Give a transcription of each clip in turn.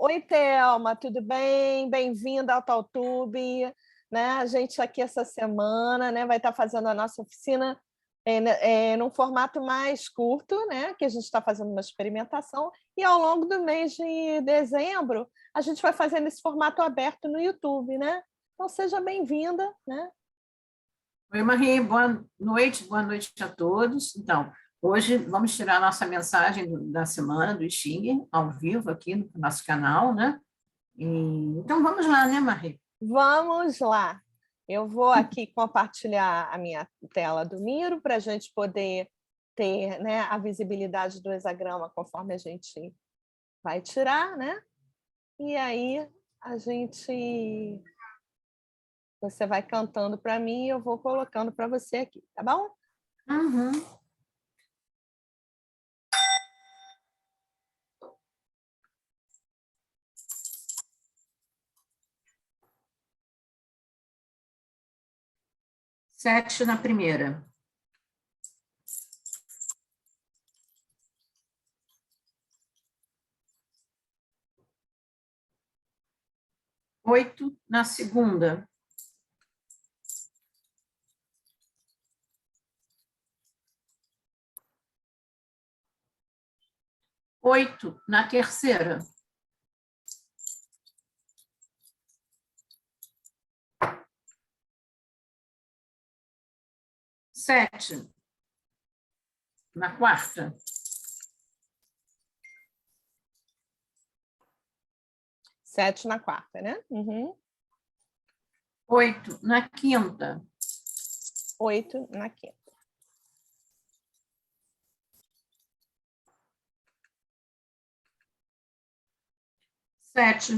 Oi, Thelma, tudo bem? Bem-vinda ao TalTube, né? A gente aqui essa semana, né, vai estar fazendo a nossa oficina num formato mais curto, né? Que a gente está fazendo uma experimentação, e ao longo do mês de dezembro a gente vai fazendo esse formato aberto no YouTube, né? Então seja bem-vinda, né? Oi, Marie, boa noite a todos. Então, hoje vamos tirar a nossa mensagem da semana do Xing, ao vivo aqui no nosso canal, né? Então, vamos lá, né, Marie? Vamos lá. Eu vou aqui compartilhar a minha tela do Miro para a gente poder ter, né, a visibilidade do hexagrama conforme a gente vai tirar, né? E aí você vai cantando para mim e eu vou colocando para você aqui, tá bom? Uhum. Sete na primeira. Oito na segunda. Oito na terceira. Sete na quarta. Sete na quarta, né? Uhum. Oito na quinta. Oito na quinta. Sete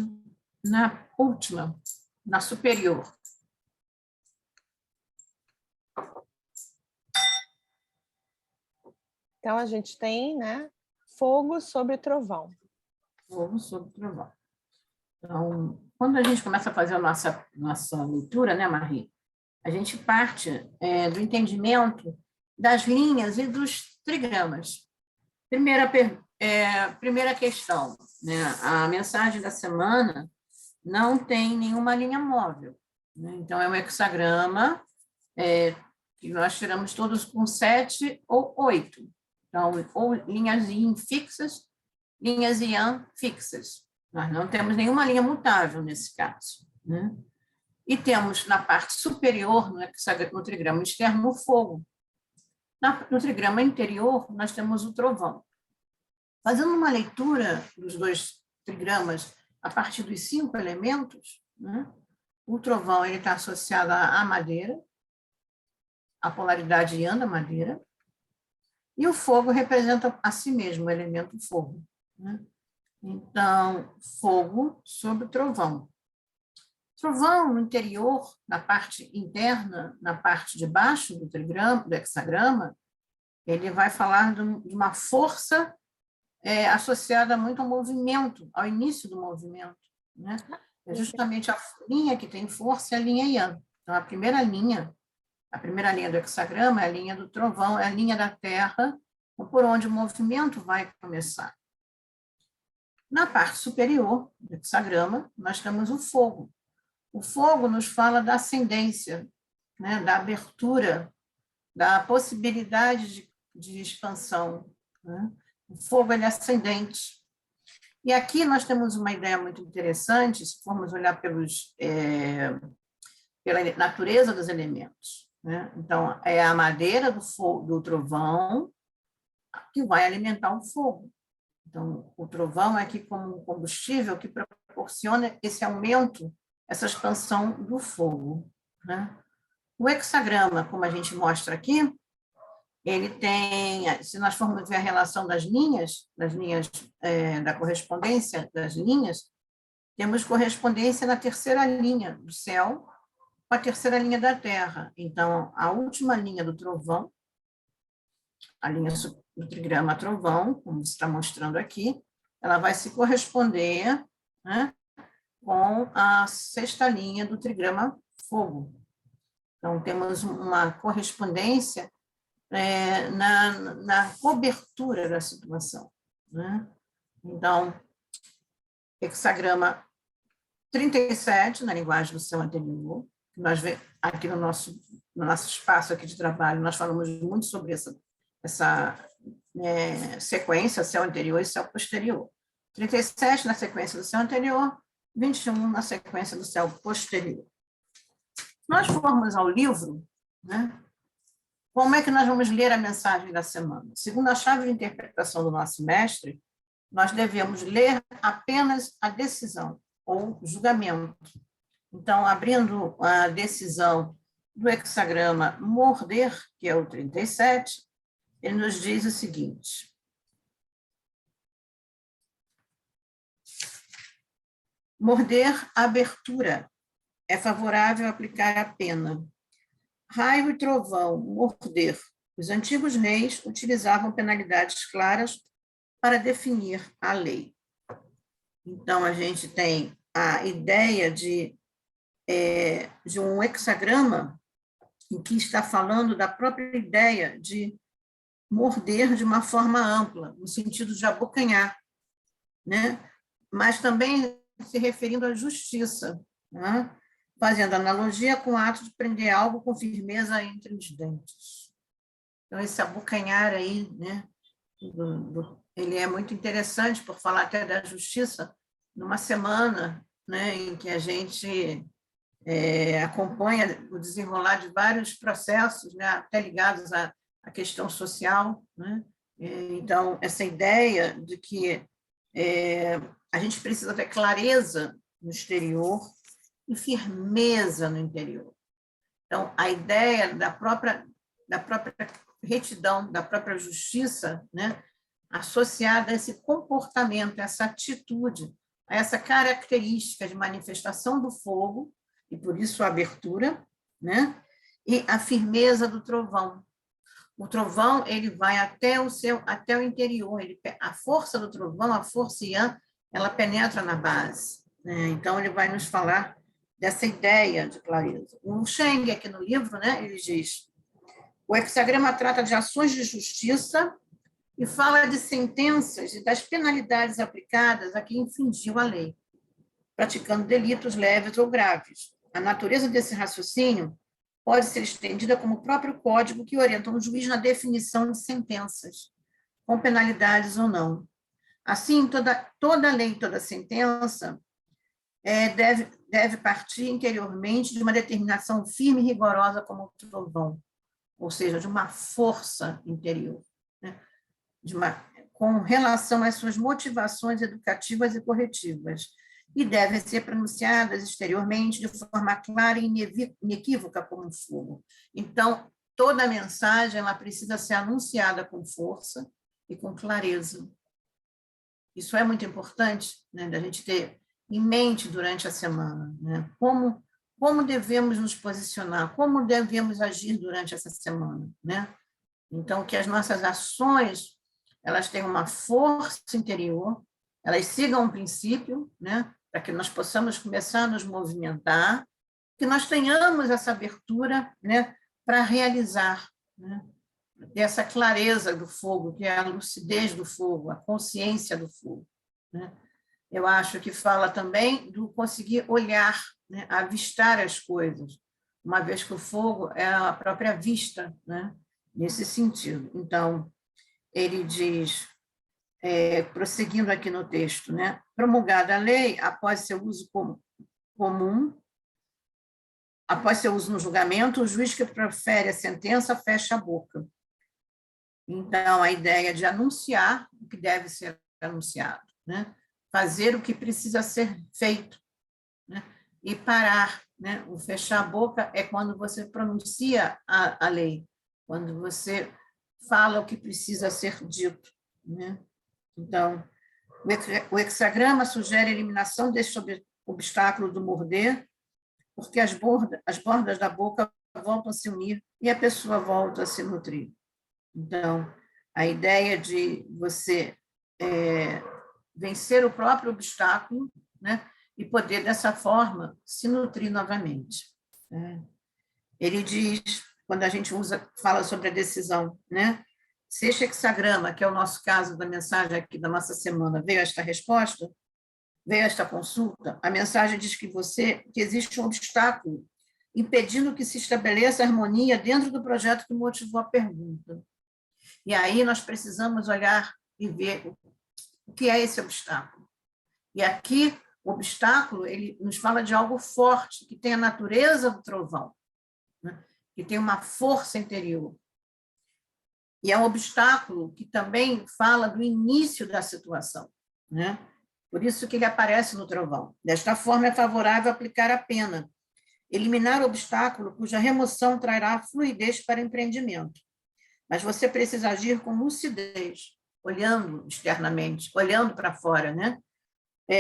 na última, na superior. Então a gente tem, né, fogo sobre trovão. Fogo sobre trovão. Então, quando a gente começa a fazer a nossa leitura, né, Marie? A gente parte do entendimento das linhas e dos trigramas. Primeira questão, né? A mensagem da semana não tem nenhuma linha móvel, né? Então, é um hexagrama que nós tiramos todos com 7 ou 8. Então, ou linhas yin fixas, linhas yang fixas. Nós não temos nenhuma linha mutável nesse caso, né? E temos na parte superior, no trigrama externo, o fogo. No trigrama interior, nós temos o trovão. Fazendo uma leitura dos dois trigramas a partir dos 5 elementos, né? O trovão está associado à madeira, à polaridade yang da madeira, e o fogo representa a si mesmo, o elemento fogo, né? Então, fogo sobre o trovão. Trovão no interior, na parte interna, na parte de baixo do trigrama, do hexagrama, ele vai falar de uma força associada muito ao movimento, ao início do movimento, né? É justamente a linha que tem força é a linha Yang. Então, a primeira linha do hexagrama é a linha do trovão, é a linha da terra, por onde o movimento vai começar. Na parte superior do hexagrama, nós temos o fogo. O fogo nos fala da ascendência, né, da abertura, da possibilidade de expansão, né? O fogo é ascendente. E aqui nós temos uma ideia muito interessante, se formos olhar pela natureza dos elementos, né? Então, é a madeira do trovão que vai alimentar o fogo. Então, o trovão é aqui como um combustível que proporciona esse aumento, essa expansão do fogo, né? O hexagrama, como a gente mostra aqui, ele tem, se nós formos ver a relação das linhas da correspondência das linhas, temos correspondência na terceira linha do céu com a terceira linha da terra. Então, a última linha do trovão, a linha do trigrama trovão, como está mostrando aqui, ela vai se corresponder, né, com a sexta linha do trigrama fogo. Então, temos uma correspondência na cobertura da situação, né? Então, hexagrama 37, na linguagem do céu anterior. Nós aqui no nosso espaço aqui de trabalho, nós falamos muito sobre essa sequência, céu anterior e céu posterior. 37 na sequência do céu anterior, 21 na sequência do céu posterior. Se nós formos ao livro, né, como é que nós vamos ler a mensagem da semana? Segundo a chave de interpretação do nosso mestre, nós devemos ler apenas a decisão ou julgamento. Então, abrindo a decisão do hexagrama morder, que é o 37, ele nos diz o seguinte: morder, abertura, é favorável aplicar a pena. Raio e trovão, morder. Os antigos reis utilizavam penalidades claras para definir a lei. Então, a gente tem a ideia de um hexagrama em que está falando da própria ideia de morder de uma forma ampla, no sentido de abocanhar, né? Mas também se referindo à justiça, né? Fazendo analogia com o ato de prender algo com firmeza entre os dentes. Então, esse abocanhar aí, né, ele é muito interessante por falar até da justiça numa semana, né, em que a gente acompanha o desenrolar de vários processos, né, até ligados à questão social, né? Então, essa ideia de que a gente precisa ter clareza no exterior e firmeza no interior. Então, a ideia da própria retidão, da própria justiça, né, associada a esse comportamento, a essa atitude, a essa característica de manifestação do fogo, e por isso a abertura, né, e a firmeza do trovão. O trovão, ele vai até o interior, a força do trovão, a força Yan, ela penetra na base, né? Então, ele vai nos falar dessa ideia de clareza. O Sheng, aqui no livro, né, ele diz: o hexagrama trata de ações de justiça e fala de sentenças e das penalidades aplicadas a quem infringiu a lei, praticando delitos leves ou graves. A natureza desse raciocínio pode ser estendida como o próprio código que orienta um juiz na definição de sentenças, com penalidades ou não. Assim, toda lei, toda sentença deve partir interiormente de uma determinação firme e rigorosa como o trovão, ou seja, de uma força interior, né? Com relação às suas motivações educativas e corretivas, e devem ser pronunciadas exteriormente de forma clara e inequívoca como um fogo. Então, toda a mensagem ela precisa ser anunciada com força e com clareza. Isso é muito importante, né, da gente ter em mente durante a semana, né? Como devemos nos posicionar, como devemos agir durante essa semana, né? Então, que as nossas ações elas tenham uma força interior, elas sigam um princípio, né, para que nós possamos começar a nos movimentar, que nós tenhamos essa abertura, né, para realizar, né, essa clareza do fogo, que é a lucidez do fogo, a consciência do fogo, né? Eu acho que fala também do conseguir olhar, né, avistar as coisas, uma vez que o fogo é a própria vista, né, nesse sentido. Então, ele diz, prosseguindo aqui no texto, né, promulgada a lei, após seu uso comum, após seu uso no julgamento, o juiz que profere a sentença fecha a boca. Então, a ideia de anunciar o que deve ser anunciado, né? Fazer o que precisa ser feito, né? E parar, né? O fechar a boca é quando você pronuncia a lei, quando você fala o que precisa ser dito, né? Então, o hexagrama sugere a eliminação deste obstáculo do morder, porque as bordas da boca voltam a se unir e a pessoa volta a se nutrir. Então, a ideia de você vencer o próprio obstáculo, né, e poder, dessa forma, se nutrir novamente. Ele diz, quando a gente fala sobre a decisão, né, se este hexagrama, que é o nosso caso da mensagem aqui da nossa semana, veio esta resposta, veio esta consulta, a mensagem diz que existe um obstáculo impedindo que se estabeleça harmonia dentro do projeto que motivou a pergunta. E aí nós precisamos olhar e ver o que é esse obstáculo. E aqui, o obstáculo, ele nos fala de algo forte, que tem a natureza do trovão, né? Que tem uma força interior. E é um obstáculo que também fala do início da situação, né? Por isso que ele aparece no trovão. Desta forma, é favorável aplicar a pena, eliminar o obstáculo cuja remoção trará fluidez para o empreendimento. Mas você precisa agir com lucidez, olhando externamente, olhando para fora, né?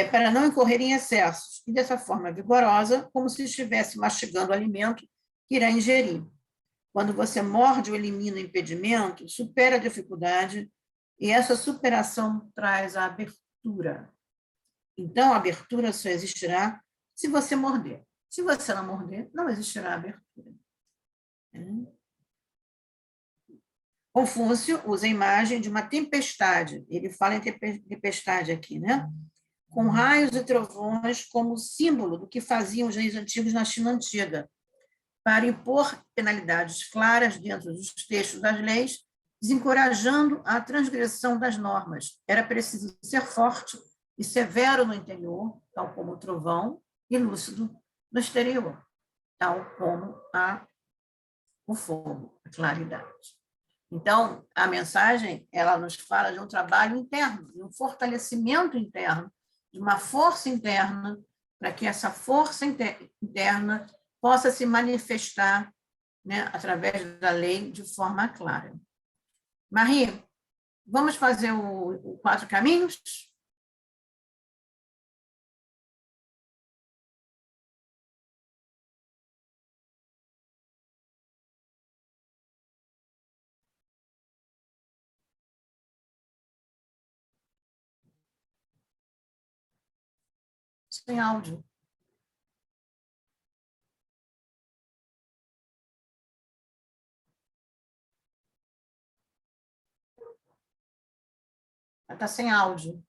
Para não incorrer em excessos, e dessa forma vigorosa, como se estivesse mastigando o alimento que irá ingerir. Quando você morde ou elimina o impedimento, supera a dificuldade, e essa superação traz a abertura. Então, a abertura só existirá se você morder. Se você não morder, não existirá abertura. Confúcio usa a imagem de uma tempestade. Ele fala em tempestade aqui, né? Com raios e trovões como símbolo do que faziam os reis antigos na China antiga, para impor penalidades claras dentro dos textos das leis, desencorajando a transgressão das normas. Era preciso ser forte e severo no interior, tal como o trovão, e lúcido no exterior, tal como o fogo, a claridade. Então, a mensagem, ela nos fala de um trabalho interno, de um fortalecimento interno, de uma força interna, para que essa força interna possa se manifestar, né, através da lei de forma clara. Marie, vamos fazer o 4 caminhos? Sem áudio. Está sem áudio.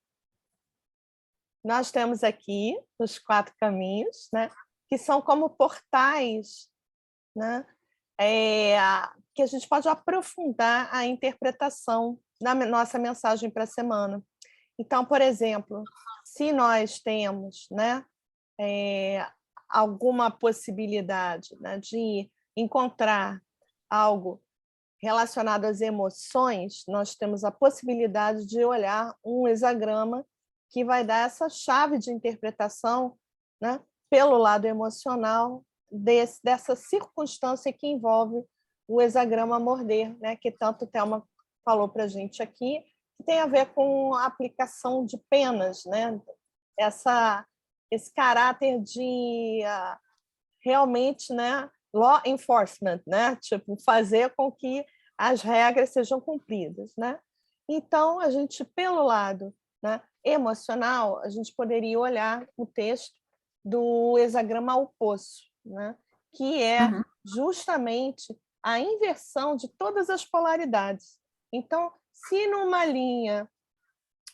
Nós temos aqui os 4 caminhos, né, que são como portais, né, que a gente pode aprofundar a interpretação da nossa mensagem para a semana. Então, por exemplo, se nós temos, né, alguma possibilidade, né, de encontrar algo relacionado às emoções, nós temos a possibilidade de olhar um hexagrama que vai dar essa chave de interpretação, né, pelo lado emocional dessa circunstância que envolve o hexagrama morder, né, que tanto o Thelma falou para a gente aqui, que tem a ver com a aplicação de penas, né, esse caráter de realmente, né, law enforcement, né, tipo, fazer com que as regras sejam cumpridas, né? Então, a gente, pelo lado, né, emocional, a gente poderia olhar o texto do hexagrama oposto, né, que é justamente a inversão de todas as polaridades. Então, se numa linha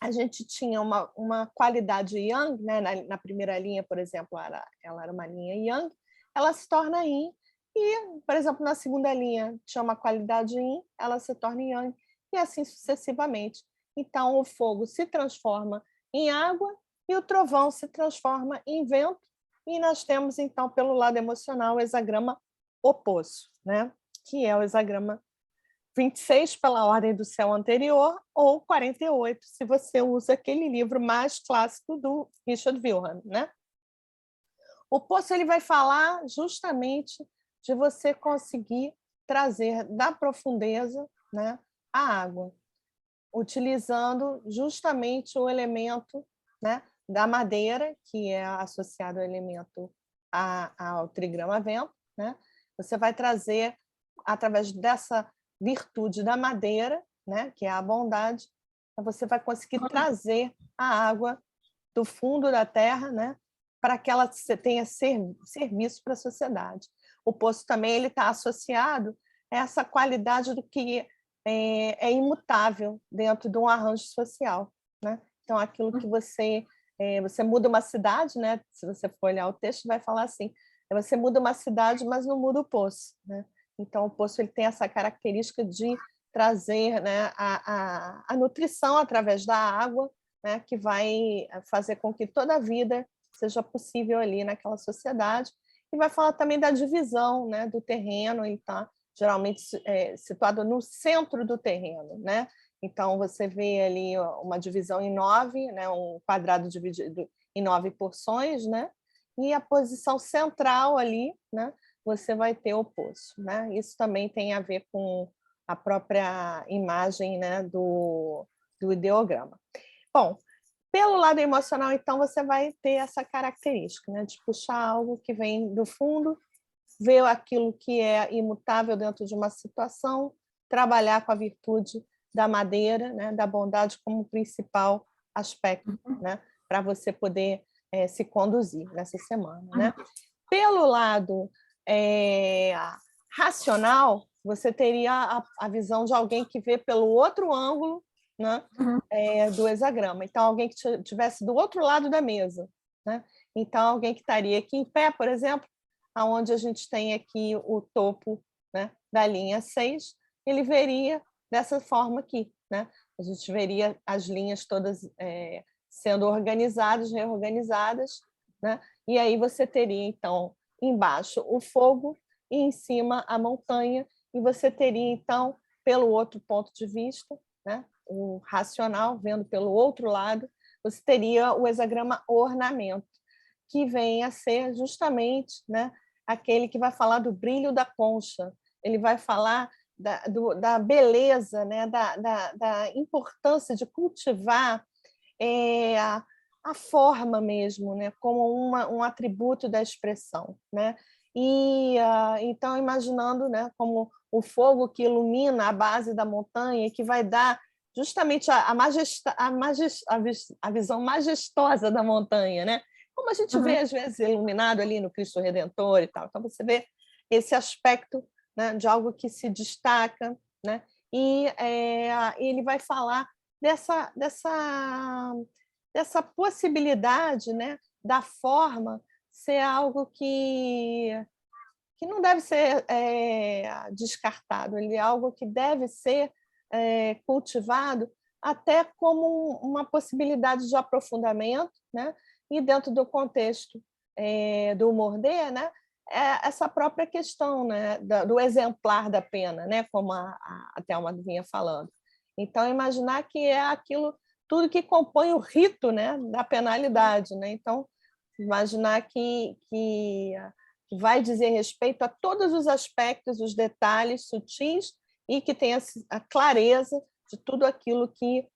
a gente tinha uma qualidade yang, né, na primeira linha, por exemplo, ela era uma linha yang, ela se torna yin, e, por exemplo, na segunda linha tinha uma qualidade yin, ela se torna yang, e assim sucessivamente. Então, o fogo se transforma em água e o trovão se transforma em vento, e nós temos, então, pelo lado emocional, o hexagrama oposto, né? Que é o hexagrama 26 pela ordem do céu anterior, ou 48, se você usa aquele livro mais clássico do Richard Wilhelm, né? O poço ele vai falar justamente de você conseguir trazer da profundeza, né, a água, utilizando justamente o elemento, né, da madeira, que é associado ao elemento ao trigrama vento, né? Você vai trazer, através dessa virtude da madeira, né, que é a bondade, você vai conseguir trazer a água do fundo da terra, né, para que ela tenha serviço para a sociedade. O poço também ele está associado a essa qualidade do que é imutável dentro de um arranjo social, né? Então, aquilo que você você muda uma cidade, né? Se você for olhar o texto, vai falar assim, você muda uma cidade, mas não muda o poço, né? Então, o poço ele tem essa característica de trazer, né, a nutrição através da água, né, que vai fazer com que toda a vida seja possível ali naquela sociedade. E vai falar também da divisão, né, do terreno, ele está geralmente situado no centro do terreno, né? Então, você vê ali uma divisão em 9, né, um quadrado dividido em 9 porções, né? E a posição central ali, né, você vai ter o poço, né? Isso também tem a ver com a própria imagem, né, do ideograma. Bom, pelo lado emocional, então, você vai ter essa característica, né, de puxar algo que vem do fundo, ver aquilo que é imutável dentro de uma situação, trabalhar com a virtude da madeira, né, da bondade como principal aspecto, né, para você poder se conduzir nessa semana, né? Pelo lado racional, você teria a visão de alguém que vê pelo outro ângulo, né, do hexagrama. Então, alguém que estivesse do outro lado da mesa, né? Então, alguém que estaria aqui em pé, por exemplo, aonde a gente tem aqui o topo, né, da linha 6, ele veria dessa forma aqui, né? A gente veria as linhas todas sendo organizadas, reorganizadas, né? E aí você teria, então, embaixo o fogo e em cima a montanha, e você teria, então, pelo outro ponto de vista, né, o racional, vendo pelo outro lado, você teria o hexagrama ornamento, que vem a ser justamente, né, aquele que vai falar do brilho da concha, ele vai falar da beleza, né, da importância de cultivar a forma mesmo, né, como um atributo da expressão, né? E então, imaginando, né, como o fogo que ilumina a base da montanha, que vai dar justamente a visão majestosa da montanha, né? Como a gente vê, às vezes, iluminado ali no Cristo Redentor e tal. Então, você vê esse aspecto, né, de algo que se destaca, né? E ele vai falar dessa possibilidade, né, da forma ser algo que não deve ser descartado, ele é algo que deve ser cultivado até como uma possibilidade de aprofundamento, né? E dentro do contexto do Mordê, né, essa própria questão, né, do exemplar da pena, né, como a Thelma vinha falando. Então, imaginar que é aquilo, tudo que compõe o rito, né, da penalidade. Né? Então, imaginar que vai dizer respeito a todos os aspectos, os detalhes sutis, e que tenha a clareza de tudo aquilo que,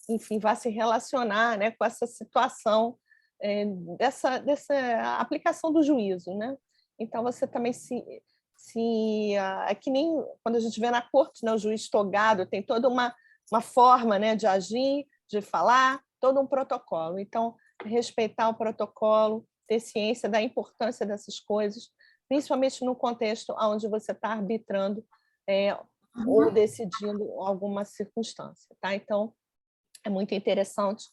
enfim, vai se relacionar, né, com essa situação dessa aplicação do juízo. Né? Então, você também é que nem quando a gente vê na corte, né, o juiz togado tem toda uma forma, né, de agir, de falar, todo um protocolo. Então, respeitar o protocolo, ter ciência da importância dessas coisas, principalmente no contexto onde você está arbitrando ou decidindo alguma circunstância. Tá? Então, é muito interessante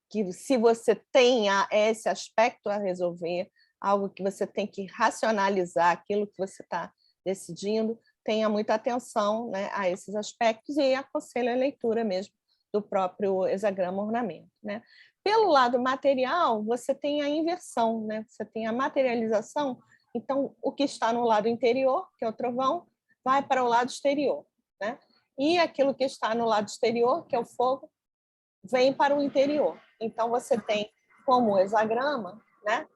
que, se você tem esse aspecto a resolver, algo que você tem que racionalizar, aquilo que você está decidindo, tenha muita atenção, né, a esses aspectos, e aconselho a leitura mesmo do próprio hexagrama ornamento. Né? Pelo lado material, você tem a inversão, né? Você tem a materialização, então o que está no lado interior, que é o trovão, vai para o lado exterior. Né? E aquilo que está no lado exterior, que é o fogo, vem para o interior. Então, você tem como hexagrama, né,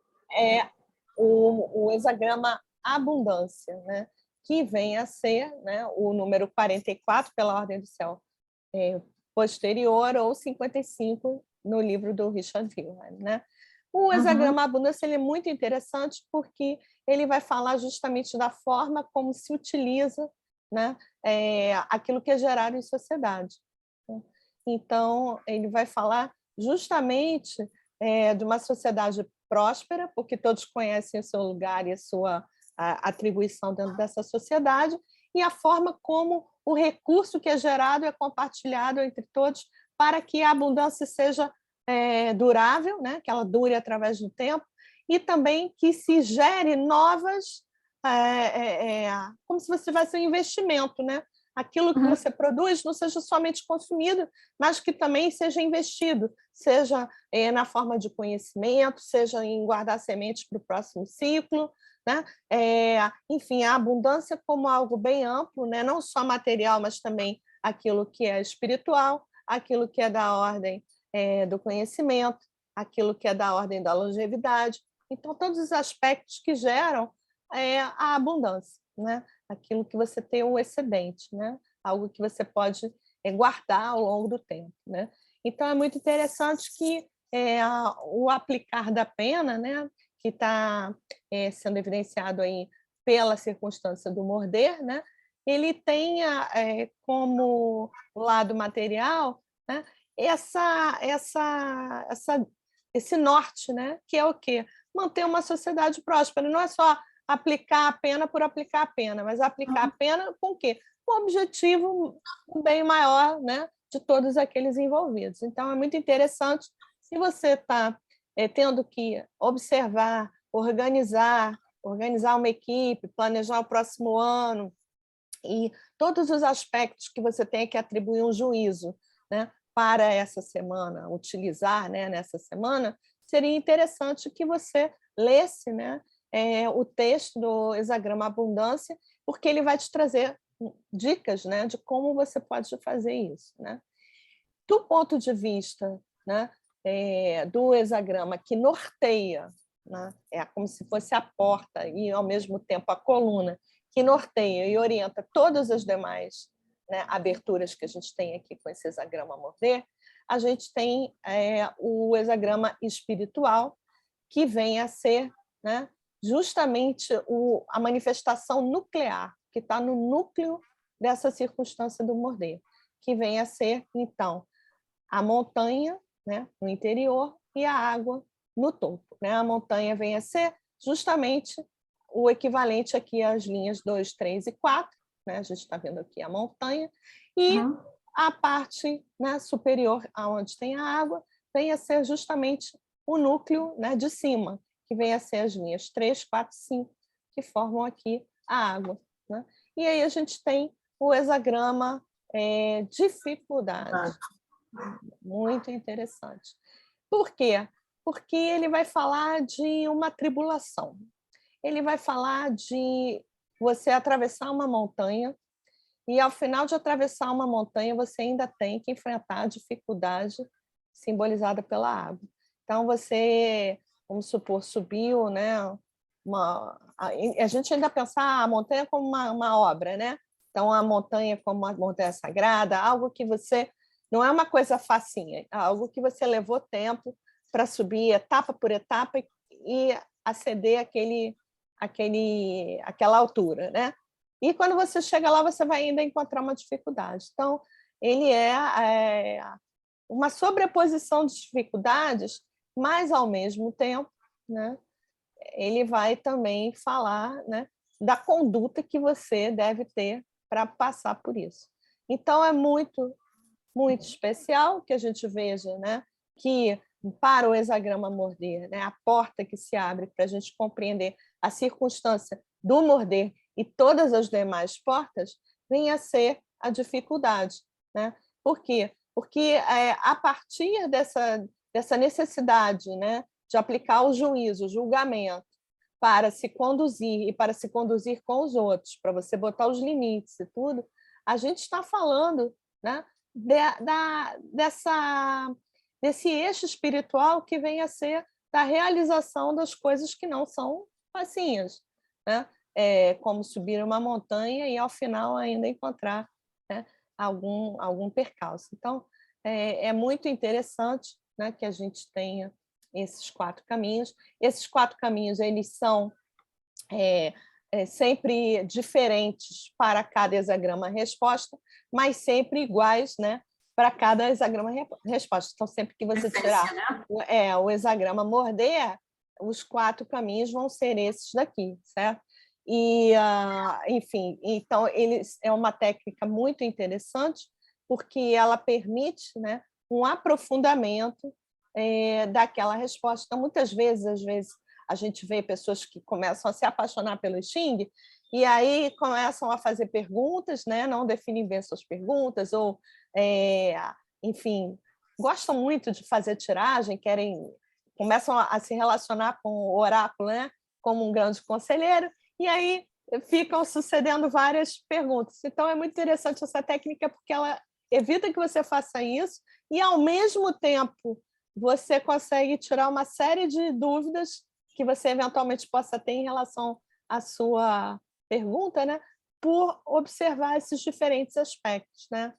o hexagrama abundância, né, que vem a ser, né, o número 44 pela ordem do céu posterior, ou 55 no livro do Richard Wilhelm. Né? O hexagrama abundância ele é muito interessante porque ele vai falar justamente da forma como se utiliza, né, aquilo que é gerado em sociedade. Então, ele vai falar justamente de uma sociedade próspera, porque todos conhecem o seu lugar e a sua atribuição dentro dessa sociedade, e a forma como o recurso que é gerado é compartilhado entre todos para que a abundância seja durável, né? Que ela dure através do tempo, e também que se gere novas, como se você tivesse um investimento, né? Aquilo que você produz não seja somente consumido, mas que também seja investido, seja na forma de conhecimento, seja em guardar sementes para o próximo ciclo, né? Enfim, a abundância como algo bem amplo, né? Não só material, mas também aquilo que é espiritual, aquilo que é da ordem do conhecimento, aquilo que é da ordem da longevidade. Então, todos os aspectos que geram a abundância, né? Aquilo que você tem o excedente, né? Algo que você pode guardar ao longo do tempo, né? Então, é muito interessante que o aplicar da pena, né? Que está sendo evidenciado aí pela circunstância do morder, né? Ele tenha como lado material, né? Esse norte, né? Que é o quê? Manter uma sociedade próspera. Não é só aplicar a pena por aplicar a pena, mas aplicar a pena com o quê? Com o objetivo bem maior, né? De todos aqueles envolvidos. Então, é muito interessante. Se você está tendo que observar, organizar uma equipe, planejar o próximo ano, e todos os aspectos que você tem que atribuir um juízo, né, para essa semana, utilizar, né, nessa semana, seria interessante que você lesse, né, o texto do Hexagrama Abundância, porque ele vai te trazer dicas, né, de como você pode fazer isso, né? Do ponto de vista, né, do hexagrama que norteia, né, é como se fosse a porta e, ao mesmo tempo, a coluna que norteia e orienta todas as demais, né, aberturas que a gente tem aqui com esse hexagrama morder, a gente tem o hexagrama espiritual, que vem a ser, né, justamente a manifestação nuclear, que está no núcleo dessa circunstância do morder, que vem a ser, então, a montanha, né, no interior, e a água no topo, né? A montanha vem a ser justamente o equivalente aqui às linhas 2, 3 e 4, né? A gente está vendo aqui a montanha, e a parte, né, superior, aonde tem a água, vem a ser justamente o núcleo, né, de cima, que vem a ser as linhas 3, 4, 5, que formam aqui a água, né? E aí a gente tem o hexagrama dificuldade. Muito interessante. Por quê? Porque ele vai falar de uma tribulação. Ele vai falar de você atravessar uma montanha e, ao final de atravessar uma montanha, você ainda tem que enfrentar a dificuldade simbolizada pela água. Então, você, vamos supor, subiu, né? A gente ainda pensa a montanha como uma obra, né? Então, a montanha como uma montanha sagrada, algo que você... Não é uma coisa facinha, é algo que você levou tempo para subir etapa por etapa e aceder àquela altura, né? E quando você chega lá, você vai ainda encontrar uma dificuldade. Então, ele é uma sobreposição de dificuldades, mas, ao mesmo tempo, né, ele vai também falar, né, da conduta que você deve ter para passar por isso. Então, é muito, muito especial que a gente veja, né, que, para o hexagrama morder, né, a porta que se abre para a gente compreender a circunstância do morder e todas as demais portas, vem a ser a dificuldade, né? Por quê? Porque a partir dessa necessidade, né, de aplicar o juízo, o julgamento, para se conduzir e para se conduzir com os outros, para você botar os limites e tudo, a gente está falando, né, desse eixo espiritual que vem a ser da realização das coisas que não são facinhas, né? Como subir uma montanha e, ao final, ainda encontrar, né, algum percalço. Então, é muito interessante, né, que a gente tenha esses 4 caminhos. Esses 4 caminhos, eles são sempre diferentes para cada hexagrama resposta, mas sempre iguais, né, para cada hexagrama resposta. Então, sempre que você tirar o hexagrama morder, os 4 caminhos vão ser esses daqui, certo? E, enfim, então, é uma técnica muito interessante, porque ela permite, né, um aprofundamento daquela resposta. Então, muitas vezes, às vezes, a gente vê pessoas que começam a se apaixonar pelo Xing e aí começam a fazer perguntas, né? Não definem bem suas perguntas, ou, enfim, gostam muito de fazer tiragem, começam a se relacionar com o oráculo, né? Como um grande conselheiro, e aí ficam sucedendo várias perguntas. Então, é muito interessante essa técnica, porque ela evita que você faça isso e, ao mesmo tempo, você consegue tirar uma série de dúvidas que você eventualmente possa ter em relação à sua pergunta, né? Por observar esses diferentes aspectos, né?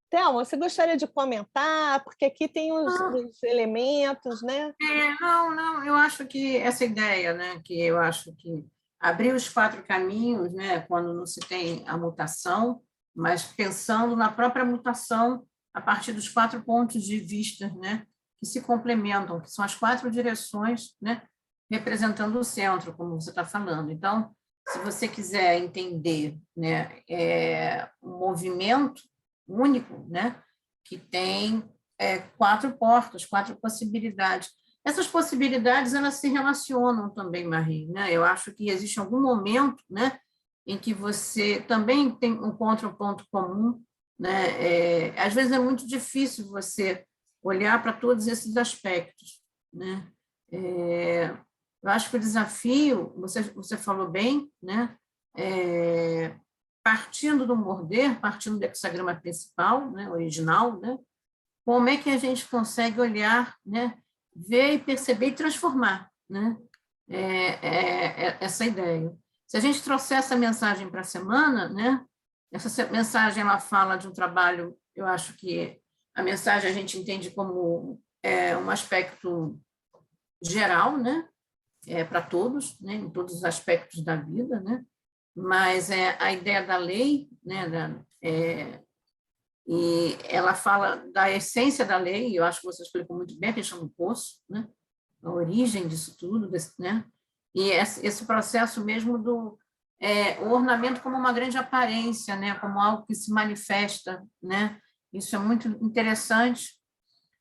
Thelma, você gostaria de comentar? Porque aqui tem os elementos, né? Não, eu acho que essa ideia, né, que eu acho que abrir os 4 caminhos, né, quando não se tem a mutação, mas pensando na própria mutação a partir dos 4 pontos de vista, né, que se complementam, que são as 4 direções, né, representando o centro, como você está falando. Então, se você quiser entender, né, um movimento único, né, que tem 4 portas, 4 possibilidades. Essas possibilidades, elas se relacionam também, Marie, né? Eu acho que existe algum momento, né, em que você também encontra um ponto comum, né? Às vezes é muito difícil você olhar para todos esses aspectos, né? Eu acho que o desafio, você falou bem, né? Partindo do morder, partindo do hexagrama principal, né, original, né? Como é que a gente consegue olhar, né, ver e perceber e transformar, né, essa ideia. Se a gente trouxer essa mensagem para a semana, né, essa mensagem ela fala de um trabalho, eu acho que a mensagem a gente entende como um aspecto geral, né, para todos, né, em todos os aspectos da vida, né, mas a ideia da lei, né, e ela fala da essência da lei, eu acho que você explicou muito bem a questão do poço, né, a origem disso tudo, né, e esse processo mesmo do o ornamento como uma grande aparência, né, como algo que se manifesta, né, isso é muito interessante,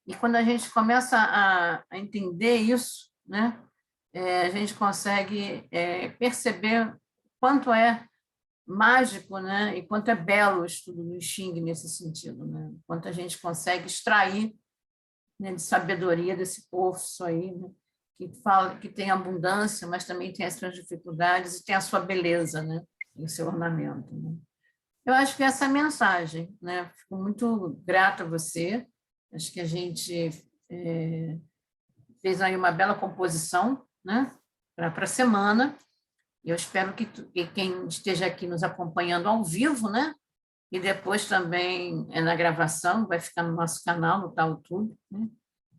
e quando a gente começa a entender isso, né, a gente consegue perceber quanto é mágico, né? E quanto é belo o estudo do Xing nesse sentido, né? Quanto a gente consegue extrair, né, de sabedoria desse poço aí, né? Que fala que tem abundância, mas também tem as suas dificuldades e tem a sua beleza, né? E o seu ornamento, né? Eu acho que essa é a mensagem, né? Fico muito grata a você. Acho que a gente fez aí uma bela composição, né? Para a semana. Eu espero que quem esteja aqui nos acompanhando ao vivo, né? E depois também na gravação, vai ficar no nosso canal, no TalTube, né?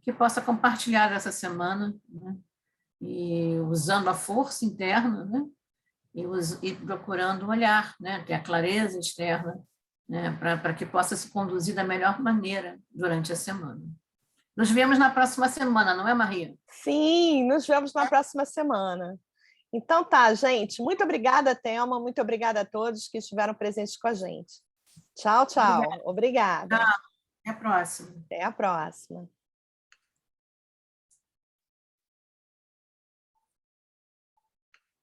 Que possa compartilhar essa semana, né? E usando a força interna, né? E procurando olhar, né? Ter a clareza externa, né? Para que possa se conduzir da melhor maneira durante a semana. Nos vemos na próxima semana, não é, Maria? Sim, nos vemos na próxima semana. Então tá, gente. Muito obrigada, Thelma. Muito obrigada a todos que estiveram presentes com a gente. Tchau, tchau. Obrigada. Até a próxima. Até a próxima.